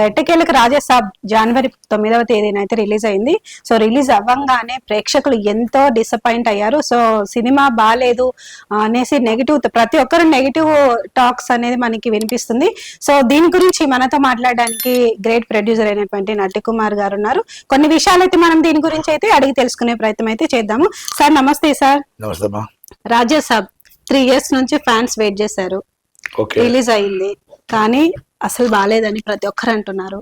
ఎట్టకేలకు రాజాసాబ్ జనవరి 9వ తేదీన అయితే రిలీజ్ అయింది. సో రిలీజ్ అవ్వంగానే ప్రేక్షకులు ఎంతో డిసప్పాయింట్ అయ్యారు. సో సినిమా బాగాలేదు అనేసి నెగిటివ్, ప్రతి ఒక్కరు నెగిటివ్ టాక్స్ అనేది మనకి వినిపిస్తుంది. సో దీని గురించి మనతో మాట్లాడడానికి గ్రేట్ ప్రొడ్యూసర్ అయినటువంటి నటికుమార్ గారు ఉన్నారు. కొన్ని విషయాలు అయితే మనం దీని గురించి అయితే అడిగి తెలుసుకునే ప్రయత్నం అయితే చేద్దాము. సార్ నమస్తే. సార్ నమస్తే. రాజాసాబ్ 3 years నుంచి ఫ్యాన్స్ వెయిట్ చేశారు, రిలీజ్ అయింది, కానీ అసలు బాగాలేదని ప్రతి ఒక్కరు అంటున్నారు.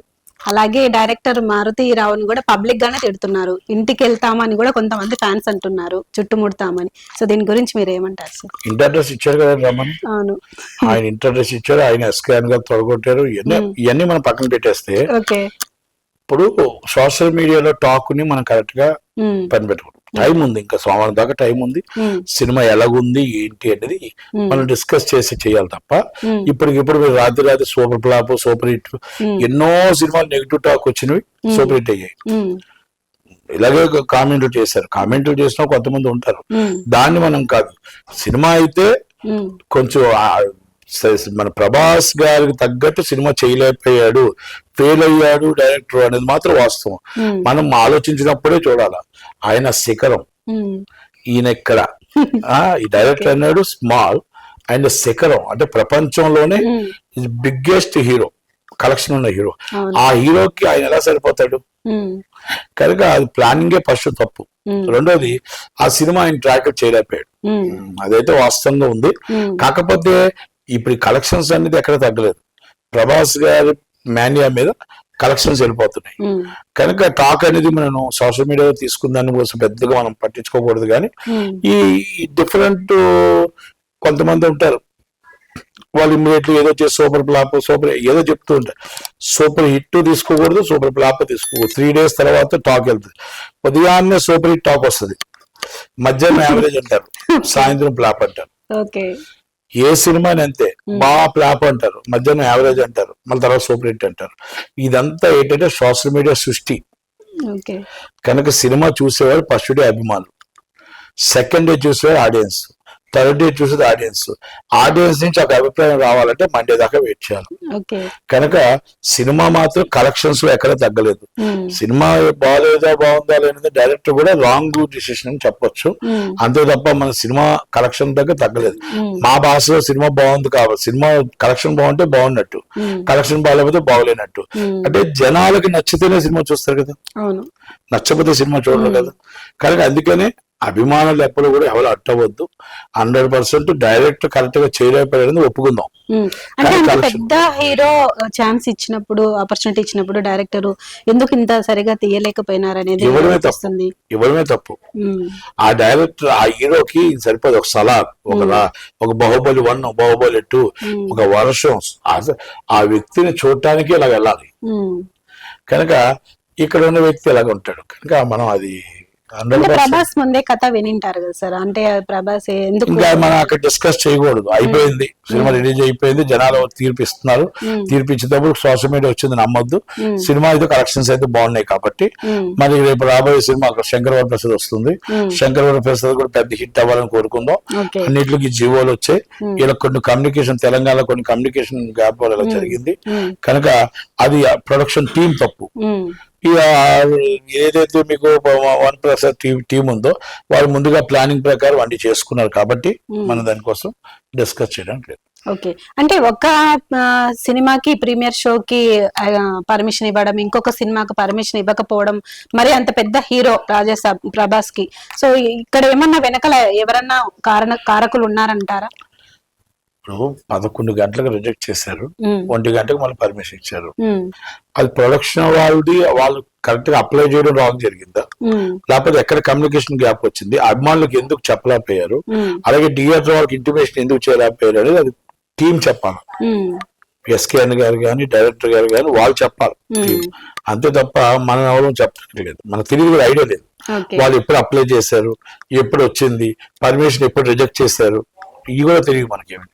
అలాగే డైరెక్టర్ మారుతి రావుని కూడా పబ్లిక్ గానే తిడుతున్నారు. ఇంటికి వెళ్తామని కూడా కొంతమంది ఫ్యాన్స్ అంటున్నారు, చుట్టుముడతామని. సో దీని గురించి మీరు ఏమంటారు సార్? ఇంటర్డ్రెస్ ఇచ్చారు కదా రమన్. అవును, ఆయన ఇంటర్డ్రెస్ ఇచ్చారు, ఆయన ఎస్కేన్ గా తొలగొట్టారు. ఇవన్నీ మనం పక్కన పెట్టేస్తే ఇప్పుడు సోషల్ మీడియాలో టాక్ ని మనం కరెక్ట్ గా పని పెట్టుకుంటాం. టైం ఉంది, ఇంకా సోమవారం దాకా టైం ఉంది. సినిమా ఎలాగుంది ఏంటి అనేది మనం డిస్కస్ చేసి చేయాలి తప్ప ఇప్పటికిప్పుడు మీరు రాత్రి సూపర్ ఫ్లాప్, సూపర్ హిట్, ఎన్నో సినిమాలు నెగిటివ్ టాక్ వచ్చినవి సూపర్ హిట్ అయ్యాయి. ఇలాగే కామెంట్లు చేశారు, కామెంట్లు చేసిన కొంతమంది ఉంటారు. దాన్ని మనం కాదు, సినిమా అయితే కొంచెం మన ప్రభాస్ గారికి తగ్గట్టు సినిమా చేయలేకపోయాడు, ఫెయిల్ అయ్యాడు డైరెక్టర్ అనేది మాత్రం వాస్తవం. మనం ఆలోచించినప్పుడే చూడాలి. ఆయన శిఖరం, ఈయన ఎక్కడ. ఈ డైరెక్టర్ అన్నాడు స్మాల్ అండ్ శిఖరం, అంటే ప్రపంచంలోనే బిగ్గెస్ట్ హీరో, కలెక్షన్ ఉన్న హీరో. ఆ హీరోకి ఆయన ఎలా సరిపోతాడు? కనుక అది ప్లానింగే ఫస్ట్ తప్పు. రెండోది, ఆ సినిమా ఆయన ట్రాక్ చేయలేకపోయాడు, అదైతే వాస్తవంగా ఉంది. కాకపోతే ఇప్పుడు కలెక్షన్స్ అనేది ఎక్కడ తగ్గలేదు. ప్రభాస్ గారి మాన్యా మీద కలెక్షన్స్ వెళ్ళిపోతున్నాయి. కనుక టాక్ అనేది మనం సోషల్ మీడియాలో తీసుకున్న కోసం పెద్దగా మనం పట్టించుకోకూడదు. కానీ ఈ డిఫరెంట్ కొంతమంది ఉంటారు, వాళ్ళు ఇమ్మీడియట్లీ ఏదో చేసి సూపర్ ఫ్లాప్, సూపర్ ఏదో చెప్తూ ఉంటారు. సూపర్ హిట్ తీసుకోకూడదు, సూపర్ ఫ్లాప్ తీసుకోకూడదు. 3 days తర్వాత టాక్ వెళ్తుంది. ఉదయాన్నే సూపర్ హిట్ టాక్ వస్తుంది, మధ్యాహ్నం యావరేజ్ అంటారు, సాయంత్రం ఫ్లాప్ అంటారు. ఏ సినిమాని అంతే, బాగా ఫ్లాప్ అంటారు, మధ్యాహ్నం యావరేజ్ అంటారు, మళ్ళీ తర్వాత సూపర్ హిట్ అంటారు. ఇదంతా ఏంటంటే సోషల్ మీడియా సృష్టి. కనుక సినిమా చూసేవారు ఫస్ట్ డే అభిమానులు, సెకండ్ డే చూసేవారు ఆడియన్స్, థర్డ్ డే చూసేది ఆడియన్స్. ఆడియన్స్ నుంచి ఒక అభిప్రాయం రావాలంటే మండే దాకా వెయిట్ చేయాలి. కనుక సినిమా మాత్రం కలెక్షన్స్ లో ఎక్కడ తగ్గలేదు. సినిమా బాగాలేదా బాగుందా లేనిది డైరెక్టర్ కూడా రాంగ్ డిసిషన్ అని చెప్పొచ్చు. అంతే తప్ప మన సినిమా కలెక్షన్ దగ్గర తగ్గలేదు. మా భాషలో సినిమా బాగుంది కాబట్టి, సినిమా కలెక్షన్ బాగుంటే బాగున్నట్టు, కలెక్షన్ బాగాలేకపోతే బాగలేనట్టు. అంటే జనాలకి నచ్చితేనే సినిమా చూస్తారు కదా, నచ్చకపోతే సినిమా చూడరు కదా. కనుక అందుకనే అభిమానులు ఎప్పుడు కూడా ఎవరు అట్టవద్దు. 100% డైరెక్ట్ కరెక్ట్ గా చేయలేకపోయారని ఒప్పుకుందాం. అంటే పెద్ద హీరో ఛాన్స్ ఇచ్చినప్పుడు, ఆపర్చునిటీ ఇచ్చినప్పుడు డైరెక్టర్ ఎందుకు ఇంత సరిగా తీయలేకపోయినారనేది ఇవ్వడమే తప్పు. ఆ డైరెక్టర్ ఆ హీరోకి సరిపోదు. ఒక సలార్, ఒక బాహుబలి 1, బాహుబలి 2, ఒక వర్షం, ఆ వ్యక్తిని చూడటానికి ఇలా వెళ్ళాలి. కనుక ఇక్కడ ఉన్న వ్యక్తి ఎలాగ ఉంటాడు. కనుక మనం అది ప్రభాస్ ముందే కథ వినింటారు కదా సార్, అంటే ప్రభాస్ ఎందుకు ఇంకా మనం అక్కడ డిస్కస్ చేయకూడదు. అయిపోయింది, సినిమా రిలీజ్ అయిపోయింది, జనాలు తీర్పిస్తున్నారు. తీర్పిచ్చేటప్పుడు సోషల్ మీడియా వచ్చింది నమ్మొద్దు. సినిమా అయితే కలెక్షన్స్ అయితే బాగున్నాయి కాబట్టి మరి రేపు రాబోయే సినిమా శంకరవర ప్రసాద్ వస్తుంది. శంకరవర ప్రసాద్ కూడా పెద్ద హిట్ అవ్వాలని కోరుకుందాం. అన్నిటికి జీవోలు వచ్చాయి. ఇలా కొన్ని కమ్యూనికేషన్, తెలంగాణలో కొన్ని కమ్యూనికేషన్ గ్యాప్ వల్ల జరిగింది. కనుక అది ప్రొడక్షన్ టీం తప్పు. ఇక ఏదైతే మీకు 1+ టీం ఉందో వాళ్ళు ముందుగా ప్లానింగ్ ప్రకారం అన్ని చేసుకున్నారు కాబట్టి మనం దానికోసం డిస్కస్ చేయడానికి లేదు. ఓకే, అంటే ఒక సినిమాకి ప్రీమియర్ షోకి పర్మిషన్ ఇవ్వడం, ఇంకొక సినిమాకి పర్మిషన్ ఇవ్వకపోవడం, మరి అంత పెద్ద హీరో రాజాసాబ్ ప్రభాస్ కి. సో ఇక్కడ ఏమన్నా వెనకాల ఎవరన్నా కారకులు ఉన్నారంటారా? ఇప్పుడు 11 గంటలకు రిజెక్ట్ చేశారు, 1 గంటకు మళ్ళీ పర్మిషన్ ఇచ్చారు. అది ప్రొడక్షన్ వాళ్ళది, వాళ్ళు కరెక్ట్ గా అప్లై చేయడం రాంగ్ జరిగిందా, లేకపోతే ఎక్కడ కమ్యూనికేషన్ గ్యాప్ వచ్చింది, అభిమానులకు ఎందుకు చెప్పలేకపోయారు, అలాగే థియేటర్ వాళ్ళకి ఇంటిమేషన్ ఎందుకు చేయలేకపోయారు అనేది అది టీం చెప్పాలి. ఎస్కేఎన్ గారు కానీ డైరెక్టర్ గారు కానీ వాళ్ళు చెప్పాలి. అంతే తప్ప మనం ఎవరు చెప్పలేదు, మనకు తెలియదు కూడా, ఐడియా లేదు. వాళ్ళు ఎప్పుడు అప్లై చేశారు, ఎప్పుడు వచ్చింది పర్మిషన్, ఎప్పుడు రిజెక్ట్ చేశారు, ఇవి కూడా తెలియదు మనకేమి.